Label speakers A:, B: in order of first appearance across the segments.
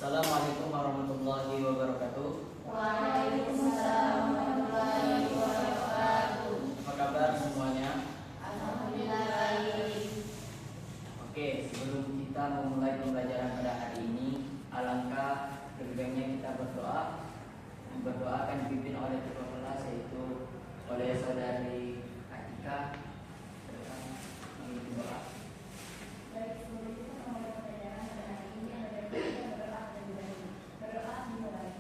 A: Assalamualaikum warahmatullahi wabarakatuh.
B: Waalaikumsalam warahmatullahi wabarakatuh.
A: Apa kabar semuanya?
B: Alhamdulillah baik.
A: Oke, sebelum kita memulai pembelajaran pada hari ini, alangkah lebih baiknya kita berdoa. Berdoa akan dipimpin oleh ketua kelas, yaitu oleh saudari Atika. Doa.
B: Baik, sebelum kita memulai pembelajaran pada hari ini, ada baiknya kita berdoa terlebih dahulu. Berdoa dimulai.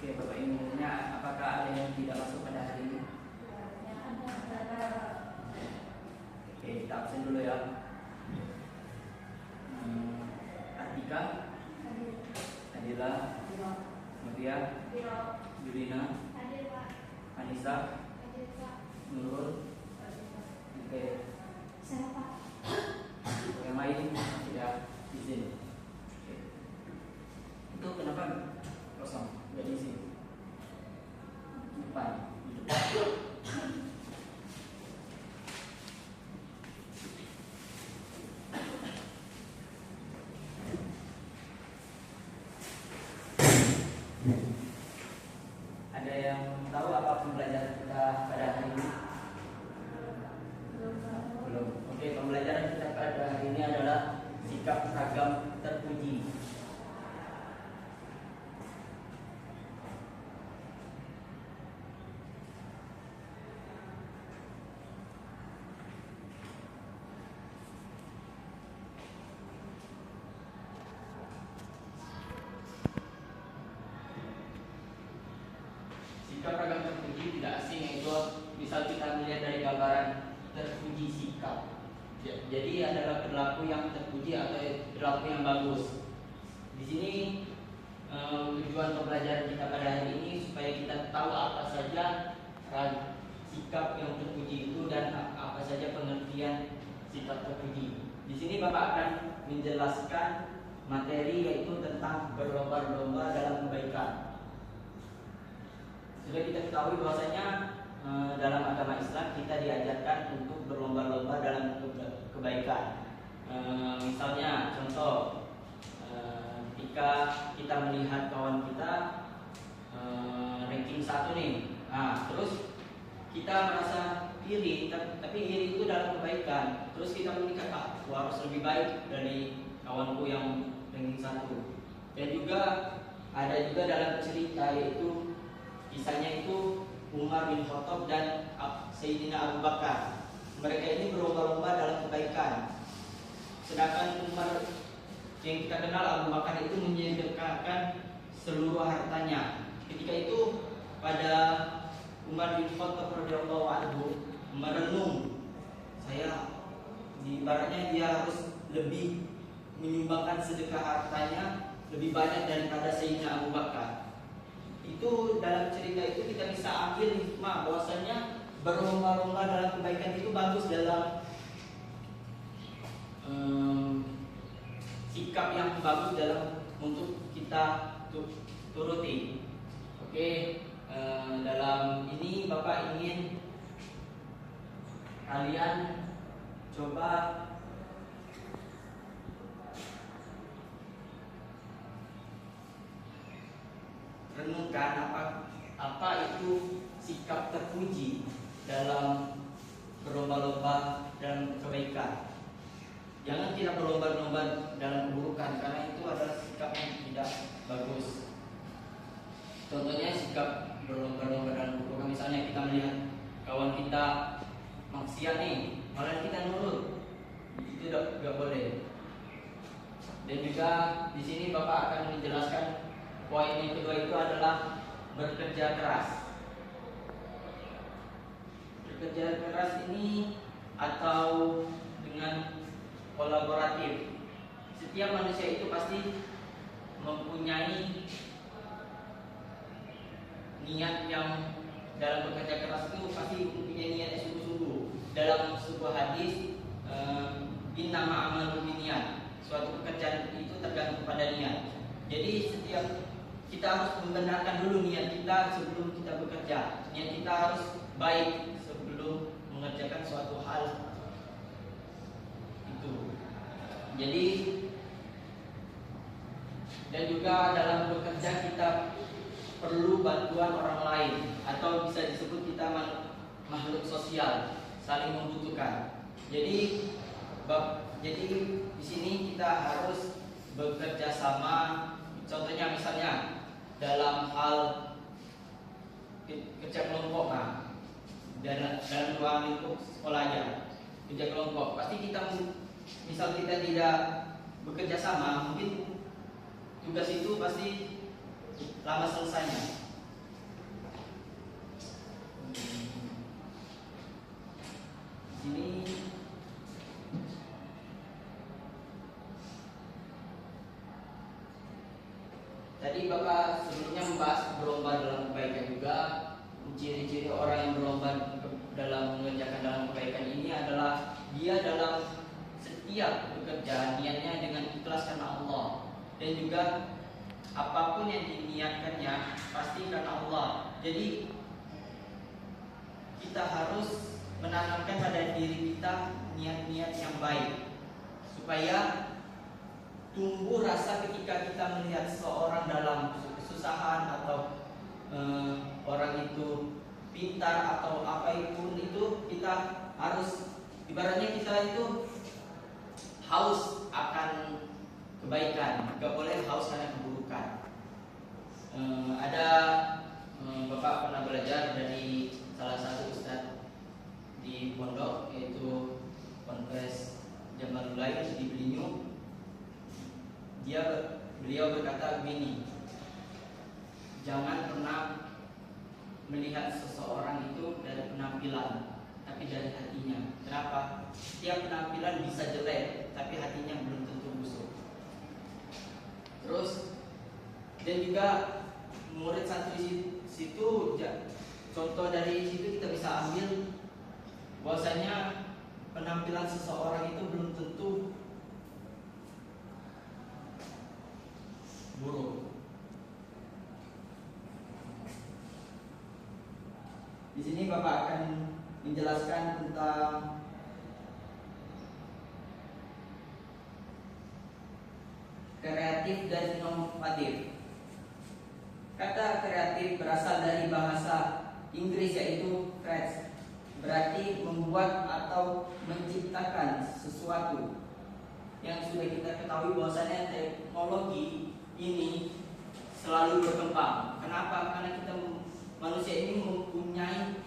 A: Oke, Bapak Ibunya, apakah ada yang tidak masuk pada hari ini? Oke, kita absen dulu ya. Atika, Adila, Mutia, Julina, Anissa, Nurul. Oke, yang lain tidak izin. Oke. Itu kenapa kosong? Nggak diisi. Depan. Ada yang tahu apa pembelajaran kita pada hari ini? Belum. Oke, pembelajaran kita pada hari ini adalah sikap ragam terpuji. Sikap ragam terpuji tidak asing, yaitu misal kita melihat dari gambaran terpuji sikap. Jadi adalah perilaku yang terpuji atau perilaku yang bagus. Di sini tujuan pembelajaran kita pada hari ini supaya kita tahu apa saja sikap yang terpuji itu dan apa saja pengertian sikap terpuji. Di sini Bapak akan menjelaskan materi, yaitu tentang berlomba-lomba dalam kebaikan. Sudah kita ketahui bahwasanya dalam agama Islam kita diajarkan untuk berlomba-lomba dalam kebaikan. Misalnya contoh, ketika kita melihat kawan kita ranking 1 nih, terus kita merasa iri, tapi iri itu dalam kebaikan. Terus kita meningkat, aku harus lebih baik dari kawanku yang ranking 1. Dan juga ada juga dalam cerita, yaitu kisahnya itu Umar bin Khattab dan Sayyidina Abu Bakar. Mereka ini berlomba-lomba dalam kebaikan. Sedangkan Umar yang kita kenal, Abu Bakar, itu menyedekahkan seluruh hartanya. Ketika itu pada Umar bin Khattab radhiyallahu anhu merenung, ibaratnya dia harus lebih menyumbangkan sedekah hartanya lebih banyak daripada Sayyidina Abu Bakar. Itu dalam cerita itu kita bisa ambil hikmah bahwasanya berlomba-lomba dalam kebaikan itu bagus dalam sikap yang bagus dalam untuk kita turuti. Oke, dalam ini Bapak ingin kalian coba renungkan apa itu sikap terpuji dalam berlomba-lomba dalam kebaikan. Jangan kita berlomba-lomba dalam keburukan, karena itu adalah sikap yang tidak bagus. Contohnya sikap berlomba-lomba dalam keburukan, misalnya kita melihat kawan kita maksiat nih, malah kita nurut, itu tidak boleh. Dan juga di sini Bapak akan menjelaskan poin yang kedua itu adalah bekerja keras. Bekerja keras ini atau dengan kolaboratif. Setiap manusia itu pasti mempunyai niat yang dalam bekerja keras itu pasti mempunyai niat yang sungguh-sungguh. Dalam sebuah hadis, innama amalu binniyat, suatu pekerjaan itu tergantung kepada niat. Jadi setiap kita harus membenarkan dulu niat kita sebelum kita bekerja. Niat kita harus baik sebelum mengerjakan suatu hal itu. Jadi dan juga dalam bekerja kita perlu bantuan orang lain atau bisa disebut kita makhluk sosial, saling membutuhkan. Jadi di sini kita harus bekerja sama. Contohnya misalnya dalam hal kerja kelompok, dalam ruang lingkup sekolahnya kerja kelompok, pasti kita misal kita tidak bekerja sama, mungkin tugas itu pasti lama selesainya. Ini tadi Bapak sebelumnya membahas berlomba dalam kebaikan juga. Ciri-ciri orang yang berlomba dalam mengerjakan dalam kebaikan ini adalah dia dalam setiap bekerja niatnya dengan ikhlas karena Allah, dan juga apapun yang diniatkannya pasti karena Allah. Jadi kita harus menanamkan pada diri kita niat-niat yang baik supaya tumbuh rasa ketika kita melihat seseorang dalam kesusahan atau orang itu pintar atau apapun itu, kita harus ibaratnya kita itu haus akan kebaikan, gak boleh haus karena keburukan. Ada Bapak pernah belajar dari salah satu ustadz di pondok, yaitu Ponpes Jamalulail di Belinyu. Beliau berkata begini, jangan pernah melihat seseorang itu dari penampilan, tapi dari hatinya. Kenapa? Setiap penampilan bisa jelek, tapi hatinya belum tentu busuk. Terus dan juga murid santri situ, contoh dari situ kita bisa ambil bahwasanya penampilan seseorang itu belum tentu buruk. Di sini Bapak akan menjelaskan tentang kreatif dan inovatif. Kata kreatif berasal dari bahasa Inggris yaitu create, berarti membuat atau menciptakan sesuatu. Yang sudah kita ketahui bahwasanya teknologi ini selalu berkembang. Kenapa? Karena kita manusia ini mempunyai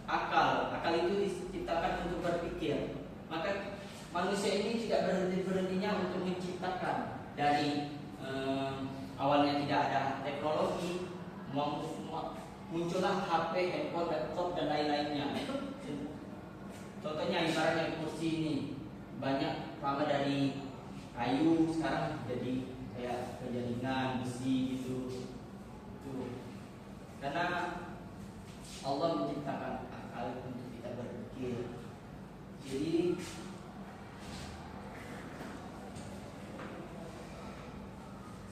A: akal. Akal itu diciptakan untuk berpikir. Maka manusia ini tidak berhenti-berhentinya untuk menciptakan. Dari awalnya tidak ada teknologi, muncullah HP, handphone, laptop dan lain-lainnya. Contohnya ibaratnya kursi ini banyak lama dari kayu, sekarang jadi kayak jaringan besi gitu. Tuh. Karena Allah menciptakan akal untuk kita berpikir. Jadi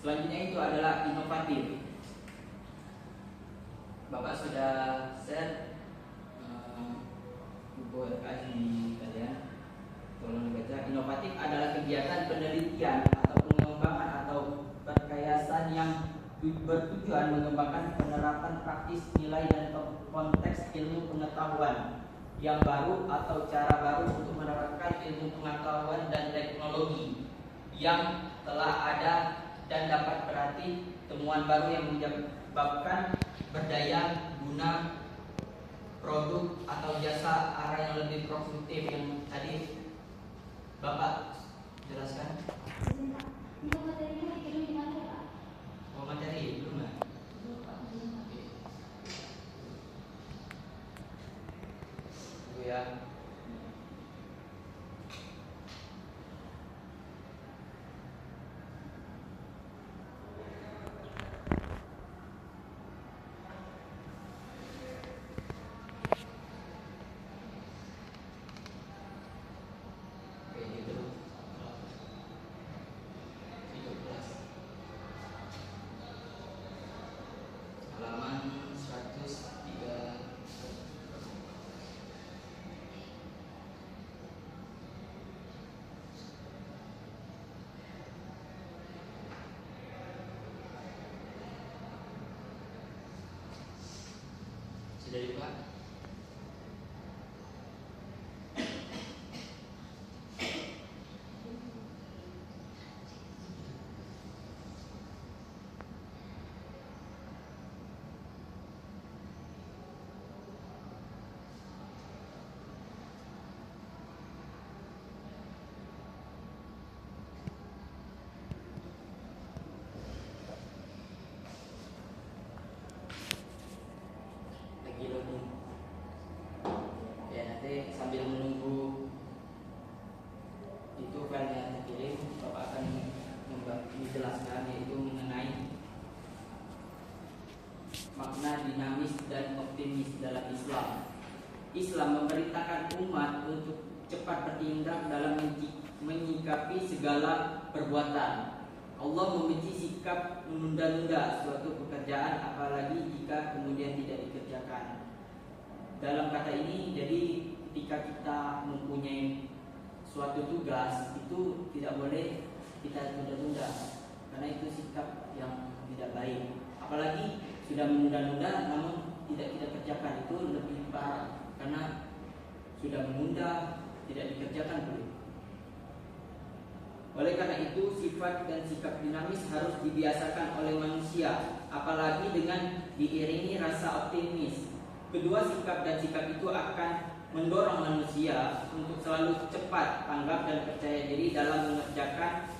A: selanjutnya itu adalah inovatif. Bapak sudah share buku RKS di kalian, tolong dibaca. Inovatif adalah kegiatan penelitian atau pengembangan atau perkayasan yang bertujuan mengembangkan penerapan praktis nilai dan konteks ilmu pengetahuan yang baru atau cara baru untuk menerapkan ilmu pengetahuan dan teknologi yang telah ada dan dapat berarti temuan baru yang menyebabkan berdaya guna produk atau jasa arah yang lebih produktif yang tadi Bapak jelaskan.
B: Untuk materinya dikirim di mana Pak?
A: Oh, materi belum ya? Oke. Ya. Oke, gitu. Bisa dibuka. Lagi loading. Ya, nanti sambil menunggu itu filenya terkirim, Bapak akan menjelaskan yaitu mengenai makna dinamis dan optimis dalam Islam. Islam memerintahkan umat untuk cepat bertindak dalam menyikapi segala perbuatan. Allah membenci sikap menunda-nunda suatu pekerjaan, apalagi jika kemudian tidak dikerjakan. Dalam kata ini, jadi ketika kita mempunyai suatu tugas itu tidak boleh kita tunda-tunda, karena itu sikap yang tidak baik. Apalagi sudah menunda-nunda namun tidak kita kerjakan, itu lebih parah, karena sudah menunda tidak dikerjakan boleh. Oleh karena itu, sifat dan sikap dinamis harus dibiasakan oleh manusia, apalagi dengan diiringi rasa optimis. Kedua sikap dan sikap itu akan mendorong manusia untuk selalu cepat tanggap dan percaya diri dalam mengerjakan.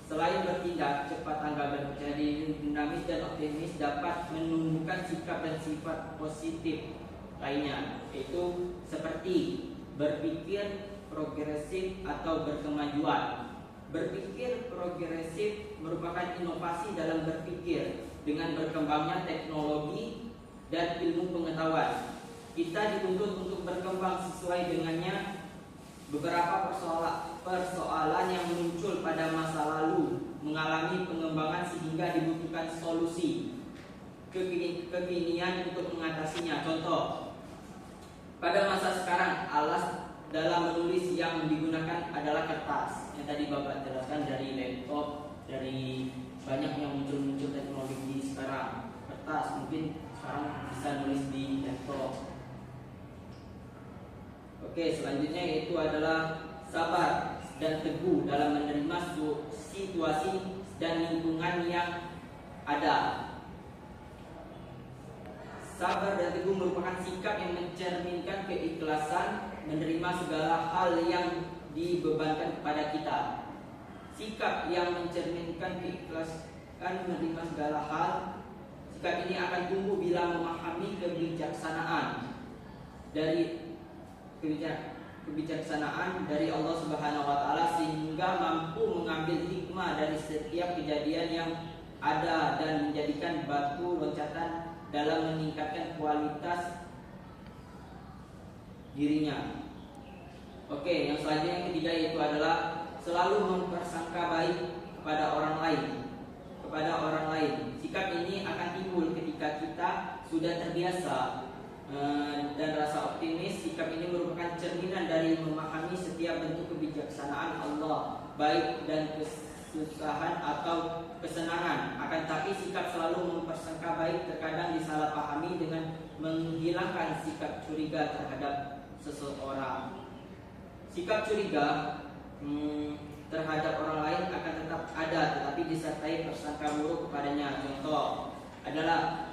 A: Selain bertindak cepat tanggap dan percaya diri, dinamis dan optimis dapat menumbuhkan sikap dan sifat positif lainnya, yaitu seperti berpikir progresif atau berkemajuan. Berpikir progresif merupakan inovasi dalam berpikir dengan berkembangnya teknologi dan ilmu pengetahuan. Kita dituntut untuk berkembang sesuai dengannya. Beberapa persoalan yang muncul pada masa lalu mengalami pengembangan sehingga dibutuhkan solusi kekinian untuk mengatasinya. Contoh, pada masa sekarang alas dalam menulis yang digunakan adalah kertas. Yang tadi Bapak jelaskan dari laptop, dari banyak yang muncul teknologi sekarang. Kertas mungkin sekarang bisa nulis di laptop. Oke, selanjutnya yaitu adalah sabar dan teguh dalam menerima situasi dan lingkungan yang ada. Sabar dan teguh merupakan sikap yang mencerminkan keikhlasan menerima segala hal yang dibebankan kepada kita. Sikap yang mencerminkan keikhlasan menerima segala hal, sikap ini akan tumbuh bila memahami kebijaksanaan dari Allah Subhanahu wa taala, sehingga mampu mengambil hikmah dari setiap kejadian yang ada dan menjadikan batu loncatan dalam meningkatkan kualitas dirinya. Oke, yang selanjutnya yang ketiga yaitu adalah selalu mempersangka baik kepada orang lain. Sikap ini akan timbul ketika kita sudah terbiasa dan rasa optimis. Sikap ini merupakan cerminan dari memahami setiap bentuk kebijaksanaan Allah, baik dan kesusahan atau kesenangan. Akan tapi sikap selalu mempersangka baik terkadang disalahpahami dengan menghilangkan sikap curiga terhadap seseorang. Sikap curiga terhadap orang lain akan tetap ada, tetapi disertai persangka buruk kepadanya. Contoh adalah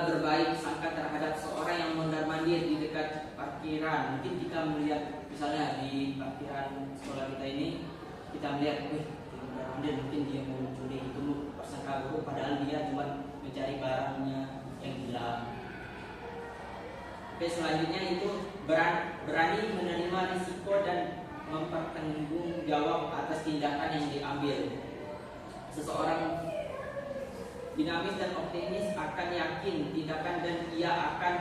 A: berbaik sangka terhadap seorang yang mondar-mandir di dekat parkiran. Mungkin kita melihat misalnya di parkiran sekolah kita ini, kita melihat, mondar-mandir, mungkin dia mau mencuri, itu persangka buruk, padahal dia cuma mencari barangnya yang hilang. Oke, selanjutnya itu berani menerima risiko dan mempertanggungjawab atas tindakan yang diambil. Seseorang dinamis dan optimis akan yakin tindakan dan ia akan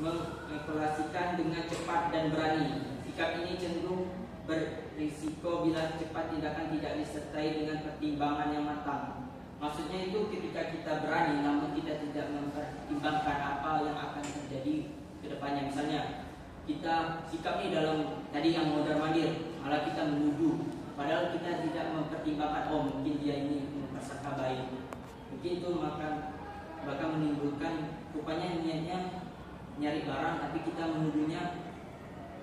A: mengevaluasikan dengan cepat dan berani. Sikap ini cenderung berisiko bila cepat tindakan tidak disertai dengan pertimbangan yang matang. Maksudnya itu ketika kita berani namun kita tidak mempertimbangkan apa yang akan terjadi ke depannya. Misalnya kita sikap ini dalam tadi yang mondar-mandir, malah kita menuduh, padahal kita tidak mempertimbangkan, oh mungkin dia ini mempersangka baik, mungkin itu bahkan menimbulkan, rupanya niatnya nyari barang tapi kita menuduhnya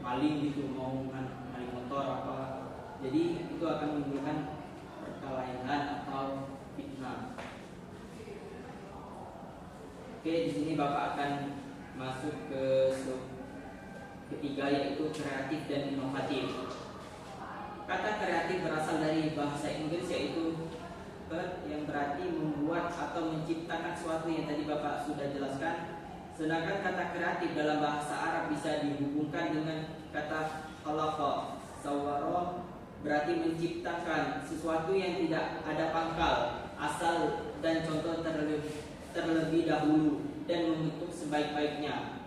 A: maling gitu, mau maling motor apa. Jadi itu akan menimbulkan perkelahian atau fitnah. Oke, di sini Bapak akan masuk ke ketiga, yaitu kreatif dan inovatif. Kata kreatif berasal dari bahasa Inggris, yaitu yang berarti membuat atau menciptakan sesuatu yang tadi Bapak sudah jelaskan. Sedangkan kata kreatif dalam bahasa Arab bisa dihubungkan dengan kata khalaqa, sawwara, berarti menciptakan sesuatu yang tidak ada pangkal, asal dan contoh terlebih dahulu dan membentuk sebaik-baiknya.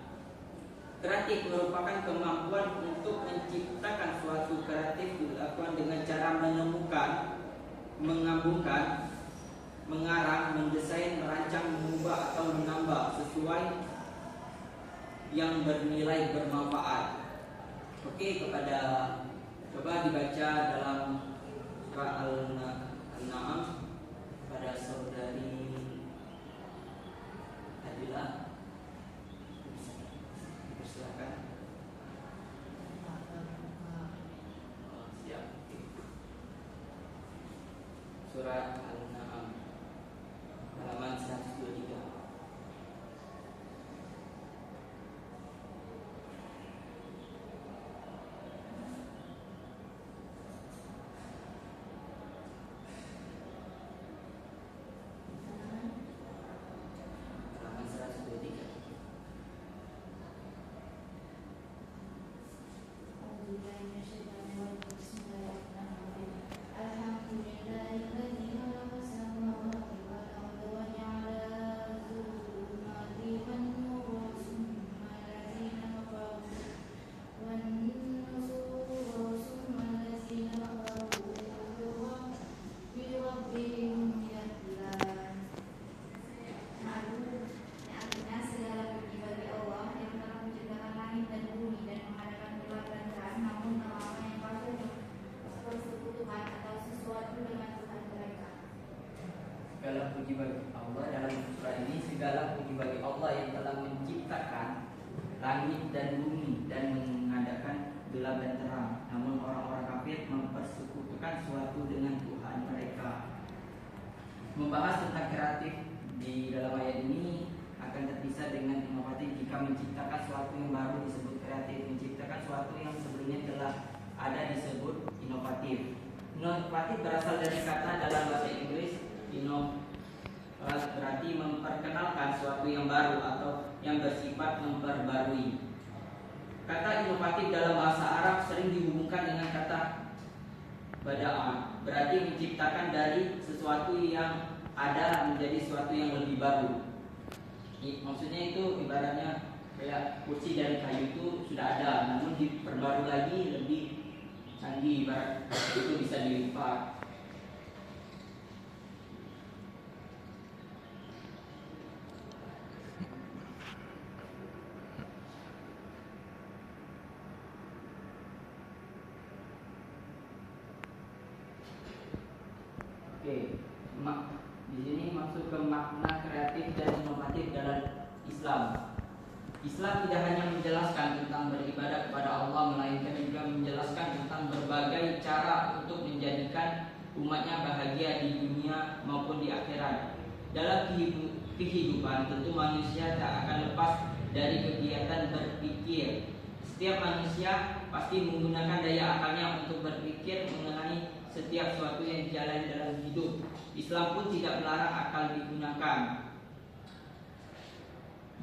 A: Kreatif merupakan kemampuan untuk menciptakan suatu. Kreatif dilakukan dengan cara menemukan, mengambungkan, mengarang, mendesain, merancang, mengubah atau menambah sesuai yang bernilai bermanfaat. Oke, coba dibaca dalam surah Al-An'am pada saudari Adila. Silakan. Siap. Surah Al-An'am halaman 123. Segala puji bagi Allah, dalam surah ini segala puji bagi Allah yang telah menciptakan langit dan bumi dan mengadakan gelap dan terang. Namun orang-orang kafir mempersekutukan suatu dengan Tuhan mereka. Membahas tentang kreatif di dalam ayat ini akan terpisah dengan inovatif. Jika menciptakan suatu yang baru disebut kreatif, menciptakan suatu yang sebelumnya telah ada disebut inovatif. Inovatif berasal dari kata dalam bahasa Inggris berarti memperkenalkan sesuatu yang baru atau yang bersifat memperbarui. Kata inovatif dalam bahasa Arab sering dihubungkan dengan kata bada'ah, berarti menciptakan dari sesuatu yang ada menjadi sesuatu yang lebih baru. Maksudnya itu ibaratnya kayak kursi dari kayu itu sudah ada, namun diperbarui lagi lebih canggih, ibarat itu bisa dilipat. Oke, di sini masuk ke makna kreatif dan inovatif dalam Islam. Islam tidak hanya menjelaskan tentang beribadah kepada Allah, melainkan juga menjelaskan tentang berbagai cara untuk menjadikan umatnya bahagia di dunia maupun di akhirat. Dalam kehidupan tentu manusia tak akan lepas dari kegiatan berpikir. Setiap manusia pasti menggunakan daya akalnya untuk berpikir mengenai setiap sesuatu yang dijalani dalam hidup. Islam pun tidak melarang akal digunakan.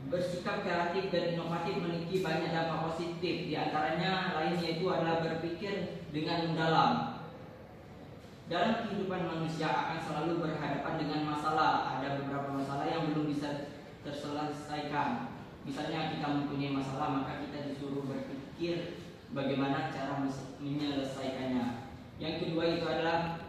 A: Bersikap kreatif dan inovatif memiliki banyak dampak positif. Di antaranya lain yaitu adalah berpikir dengan mendalam. Dalam kehidupan manusia akan selalu berhadapan dengan masalah. Ada beberapa masalah yang belum bisa terselesaikan. Misalnya kita mempunyai masalah, maka kita disuruh berpikir bagaimana cara menyelesaikannya. Yang kedua itu adalah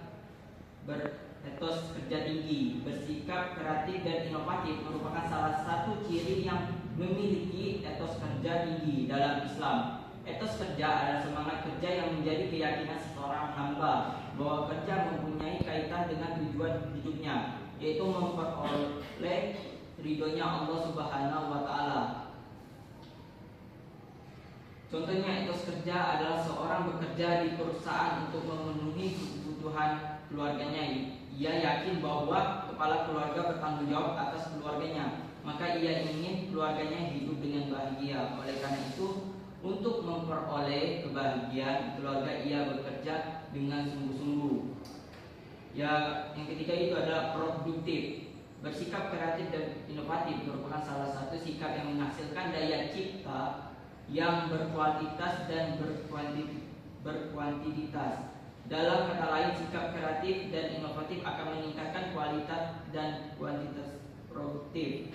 A: beretos kerja tinggi. Bersikap kreatif dan inovatif merupakan salah satu ciri yang memiliki etos kerja tinggi dalam Islam. Etos kerja adalah semangat kerja yang menjadi keyakinan seorang hamba bahwa kerja mempunyai kaitan dengan tujuan hidupnya, yaitu memperoleh ridhonya Allah Subhanahu wa taala. Contohnya etos kerja adalah seorang bekerja di perusahaan untuk memenuhi kebutuhan keluarganya. Ia yakin bahwa kepala keluarga bertanggung jawab atas keluarganya, maka ia ingin keluarganya hidup dengan bahagia. Oleh karena itu, untuk memperoleh kebahagiaan keluarga, ia bekerja dengan sungguh-sungguh. Ya, yang ketiga itu adalah produktif. Bersikap kreatif dan inovatif merupakan salah satu sikap yang menghasilkan daya cipta yang berkualitas dan berkuantitas. Dalam kata lain, sikap kreatif dan inovatif akan meningkatkan kualitas dan kuantitas produktif.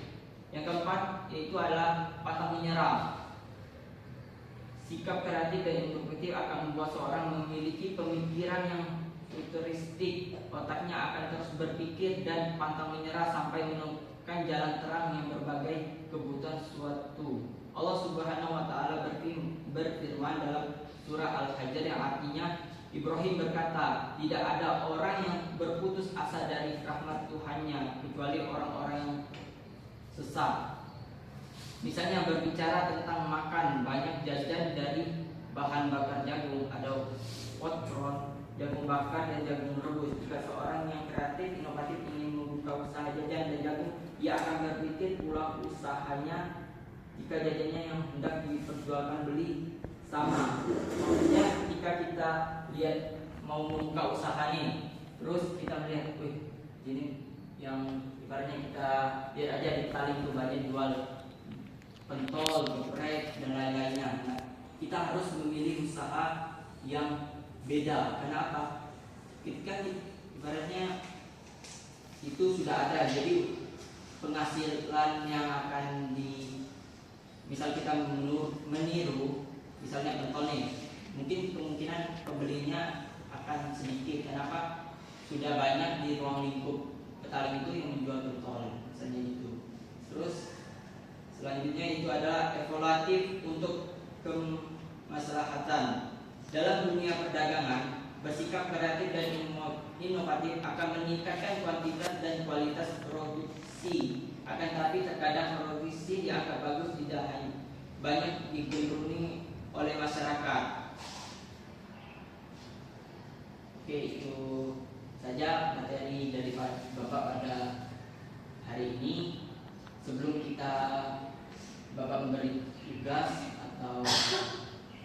A: Yang keempat yaitu adalah pantang menyerah. Sikap kreatif dan inovatif akan membuat seorang memiliki pemikiran yang futuristik. Otaknya akan terus berpikir dan pantang menyerah sampai menemukan jalan terang yang berbagai kebutuhan suatu. Allah Subhanahu wa taala berfirman dalam surah Al-Hajr yang artinya, Ibrahim berkata, tidak ada orang yang berputus asa dari rahmat Tuhannya kecuali orang-orang yang sesat. Misalnya berbicara tentang makan, banyak jajan dari bahan bakar jagung, ada potron, jagung bakar dan jagung rebus. Jika seorang yang kreatif, inovatif ingin membuka usaha jajan dan jagung, ia akan berpikir pulang usahanya jika jajannya yang hendak diperjualkan beli sama. Maksudnya ketika kita lihat mau membuka usaha nih, terus kita melihat, wih, ini yang ibaratnya kita lihat aja di tali itu banyak jual pentol, geprek dan lain-lainnya. Nah, kita harus memilih usaha yang beda. Kenapa? Ketika ibaratnya itu sudah ada, jadi penghasilan yang akan misal kita meniru, misalnya pentol nih, mungkin kemungkinan pembelinya akan sedikit. Kenapa? Sudah banyak di ruang lingkup petaling itu yang menjual pentol, misalnya itu. Terus selanjutnya itu adalah evaluatif untuk kemaslahatan. Dalam dunia perdagangan, bersikap kreatif dan inovatif akan meningkatkan kuantitas dan kualitas produksi. Akan tapi terkadang produksi dianggap bagus tidak banyak digandrungi oleh masyarakat. Oke, itu saja materi dari Bapak pada hari ini. Sebelum Bapak memberi tugas atau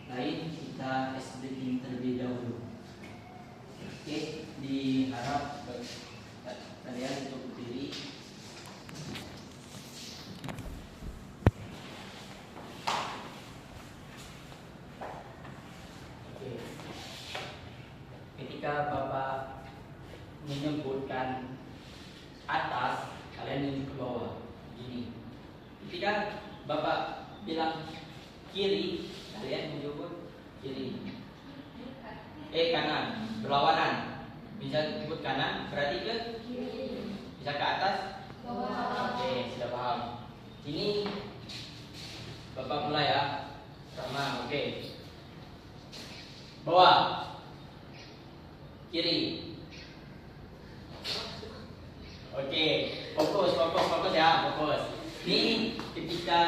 A: lain, kita breaking terlebih dahulu. Oke, diharap kalian untuk berdiri. Ketika Bapak menyebutkan atas, kalian menuju ke bawah. Gini. Ketika Bapak bilang kiri, kalian menyebut kiri. Kanan, berlawanan. Bisa menyebut kanan, berarti ke kiri. Bisa ke atas, bawah. Oke, sudah paham. Ini Bapak mulai ya. Sama, oke. Bawah. Kiri. Oke, fokus ya, fokus. Ini ketika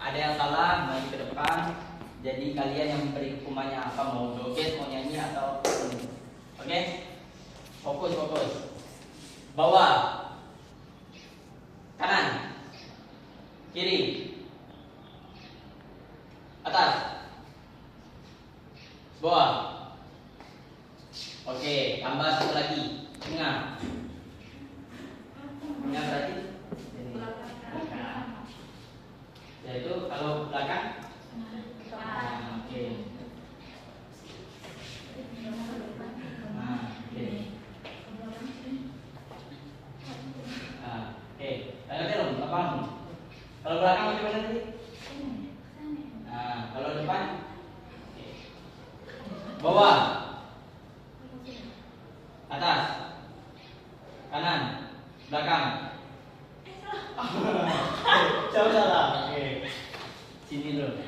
A: ada yang salah maju ke depan. Jadi kalian yang memberi hukumannya apa, mau joget, mau nyanyi atau oke? Fokus. Bawah. Kanan. Kiri. Atas. Bawah. Oke, tambah satu lagi. Tengah. Tengah berarti belakang. Yaitu kalau belakang. Nah, oke. Nah, oke. Nah, oke. Lalu belakang. Kalau belakang bagaimana tadi? Nah, kalau depan. Oke. Bawah. Atas. Kanan. Belakang. Coba salah. Oke. Sini dulu.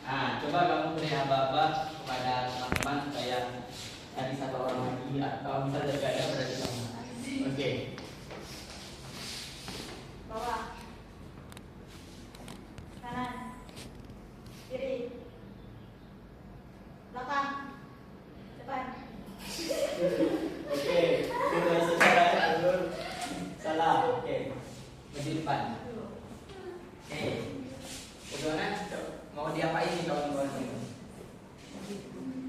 A: Nah, coba kamu beri aba-aba kepada teman-teman supaya tadi satu orang lagi atau misalnya gak ada berarti kamu. Oke.
B: Bawah.
A: simpan. Oke. Bagaimana? Mau diapain nih kawan-kawan?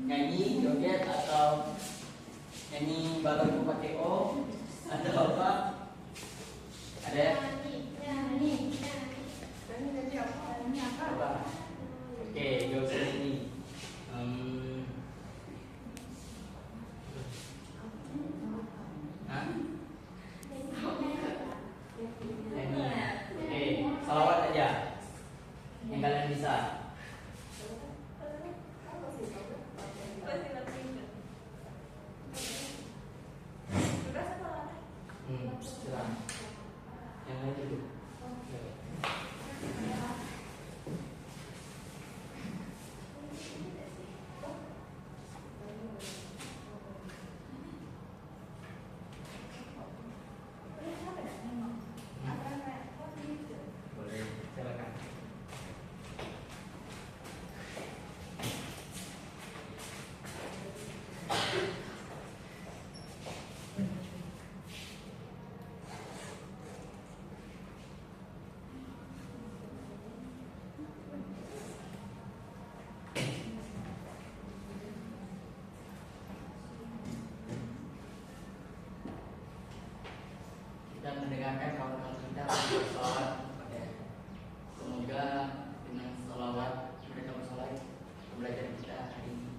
A: Nyanyi, joget, atau nyanyi balonku pakai O atau apa? Ada ya? Apa? Oke, joget ini. Hah? Nyanyi. Oke, salawat aja. Yang kalian bisa. Silakan. Yang lain dulu. Boleh, silakan. Kita mendengarkan kawan-kawan kita bersolawat kepada. Semoga dengan solawat mereka bersolawat belajar kita hari ini.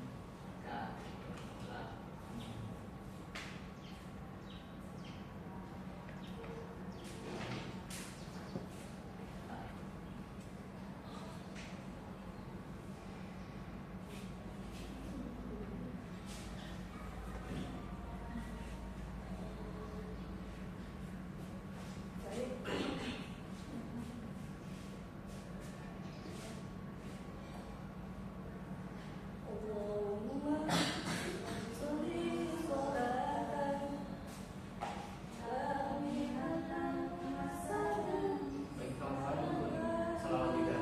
A: Baik kawan-kawan ikut solawat juga.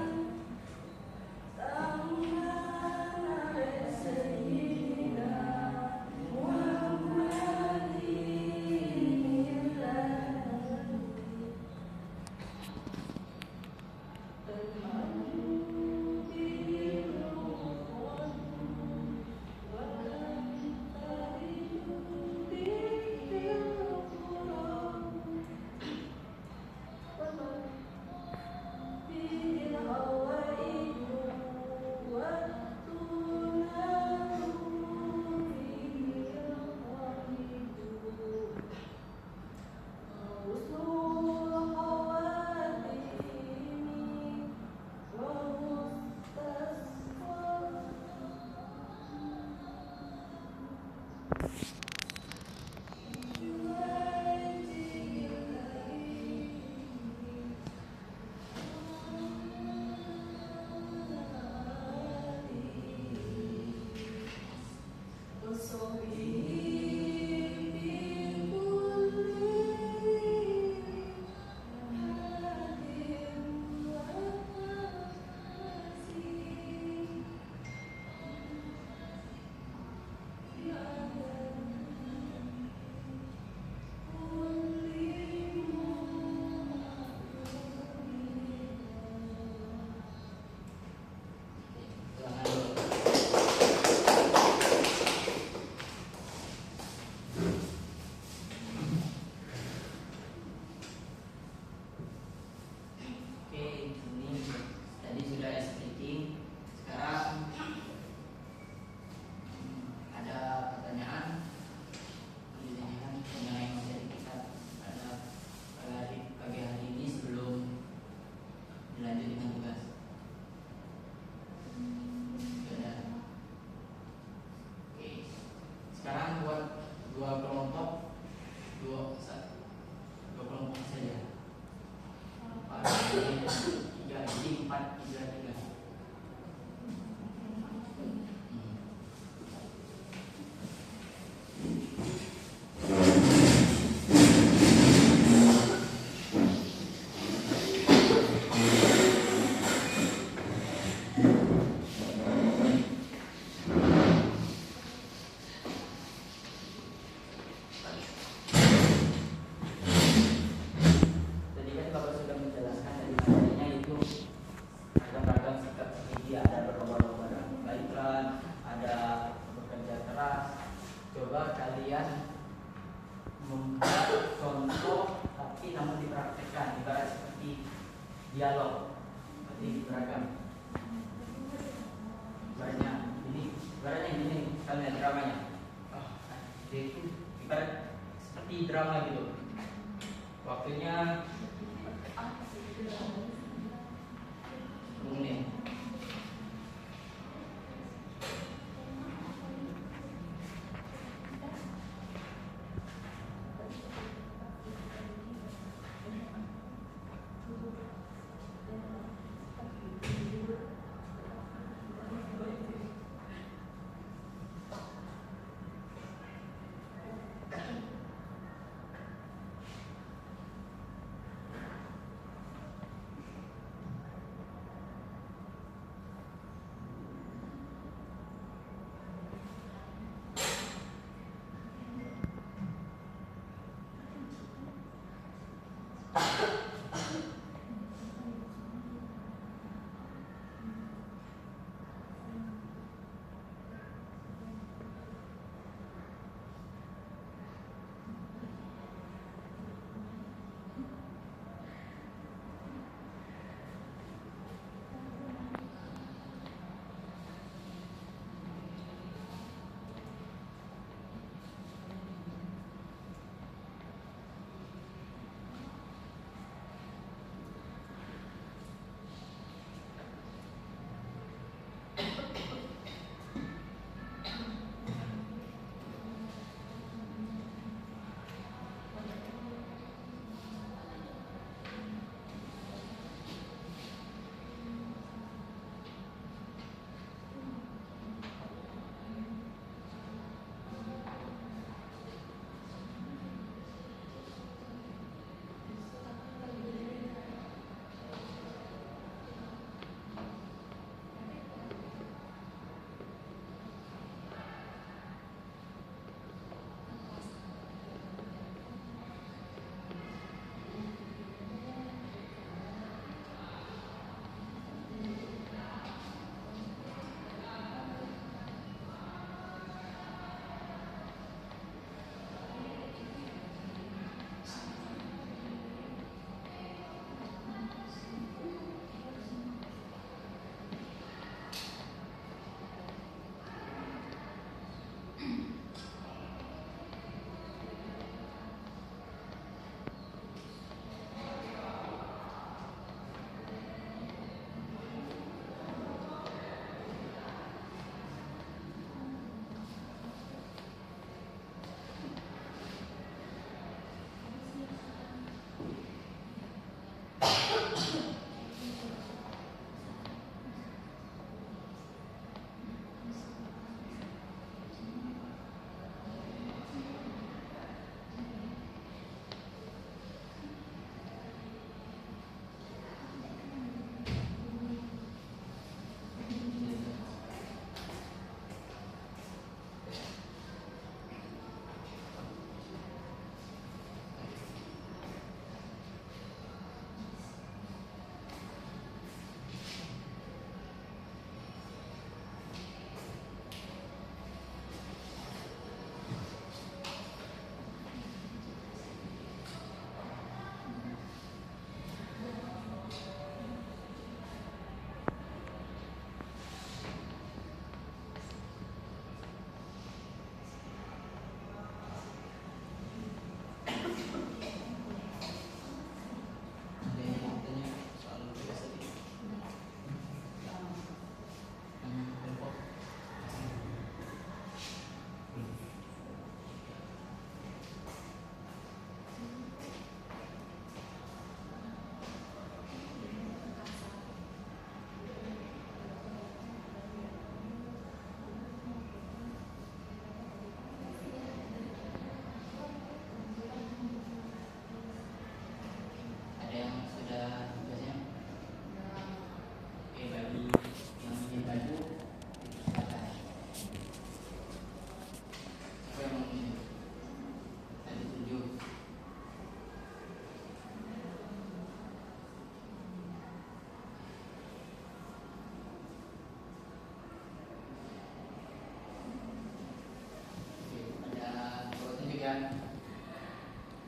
A: Tadi kan Bapak sudah dialog, berarti beragam. Ibaratnya gini, kalian dramanya. Dia itu ibarat seperti drama gitu. Waktunya menit.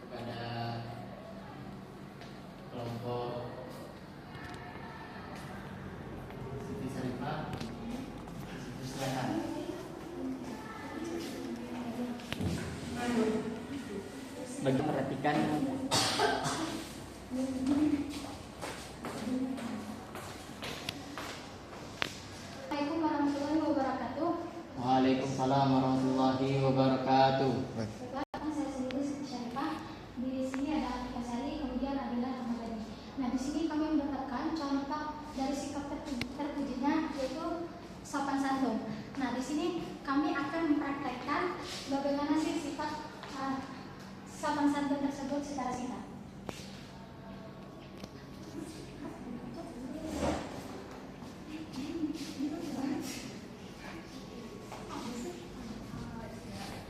C: kepada kelompok
A: bagi perhatikan.
B: Assalamualaikum warahmatullahi wabarakatuh.
A: Waalaikumsalam warahmatullahi wabarakatuh.
B: Bapak, saya sendiri Syarifah. Di sini ada Atika Sari, kemudian adalah Ramadhani. Nah, di sini kami mendapatkan contoh dari sikap terpujinya, yaitu sopan santun. Nah, di sini kami akan mempraktekkan bagaimana sih sifat sopan santun tersebut secara singkat.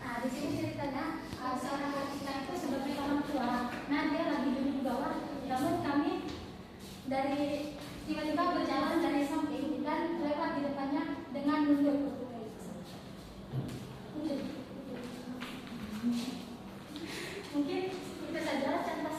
B: Nah, di sini ceritanya seorang Atika itu sebagai orang tua. Nah, dia lagi duduk di bawah, namun kami dari tiba-tiba berjalan dari samping dan lewat di depannya dengan mundur. Mungkin itu saja contoh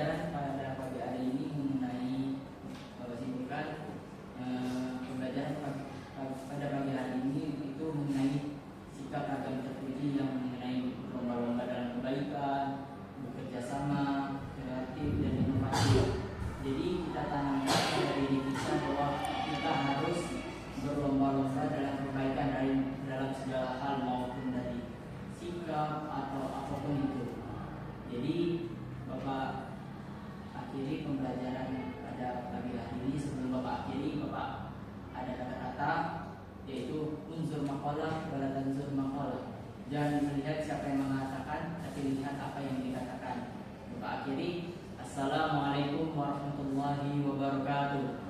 A: pembelajaran pada pagi hari ini mengenai simpulkan pembelajaran pada pagi hari ini itu mengenai sikap ragam terpuji yang mengenai berlomba-lomba dalam kebaikan, bekerja sama, kreatif dan inovatif. Jadi kita tanamkan dari diri kita bahwa kita harus berlomba-lomba dalam kebaikan dalam segala hal maupun dari sikap atau apapun itu. Jadi Bapak akhiri pembelajaran pada pagi hari ini. Sebelum Bapak akhiri, Bapak ada kata-kata yaitu unsur maqalah wala tanzur maqalah. Jangan melihat siapa yang mengatakan, tapi lihat apa yang dikatakan. Bapak akhiri. Assalamualaikum warahmatullahi wabarakatuh.